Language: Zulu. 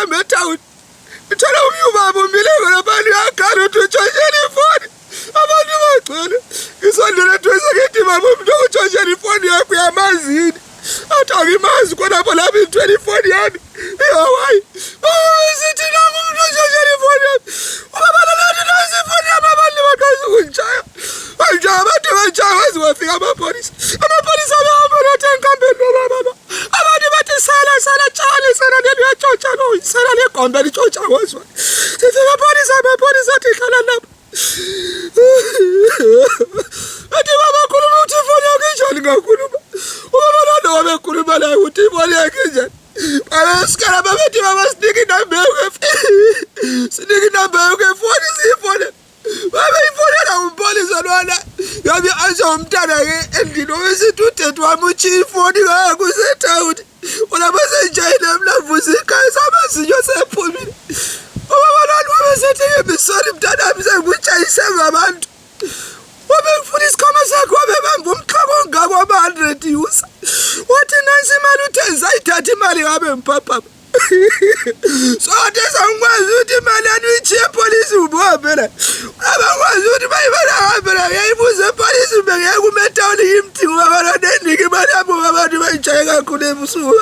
ngihamba etown. Ngithola umyubaba umileko labantu yakhala utshontshela ifoni. Abantu bagcwele. Ngisondela eduze ngithi baba umuntu utshontshela ifoni yakho uyamazini. Athi angimazi khonapho lapha ngithwele ifoni yami. Hayi. Sithi nangu umuntu utshontshela ifoni yami. Ubaba lana nazi ifoni yami abantu baqala ukungitshaya. Manje abantu bantshaya waze wafika amapholisa. Amapholisa bahamba nathi enkambeni baba. Abantu bathi sala tshale sala liyatshontsha lo sala legombe litshontsha ngozwa. Sifika amapholisa athi hlala lapha. Athi baba khuluma uthi ifoni yakho injani kakhuluma. Ubaba lana wabekhuluma la uthi ifoni yakho injani. Asikala babethi baba sinike inamba yakho. Sinike inamba yakho ifoni siyifoni. Baba ifoni la umpolisa lwana. Yabe aza umntana ke endini wesithi uthethe wami uthi ifoni yakho usetown. Ona basenjayile mlavuza ikhaya samazinyo sephumile. Ubaba lwana wabesethi ngimisoli mntana wami sengutshayise ngabantu. Wabefuna isikhwama sakho wabebamba umxhako ongako wama-100 usa. Wathi nansi imali uthe ayithatha imali ngabe mpapha. Sote sangikwazi ukuthi imali yami uyichiye epolisi ubuhambela. Abakwazi ukuthi bayibala hambela yayibuza epolisi bengeke umetawuni yimthi ngoba lana endike imali yabo abantu bayitshaye kakhulu ebusuku.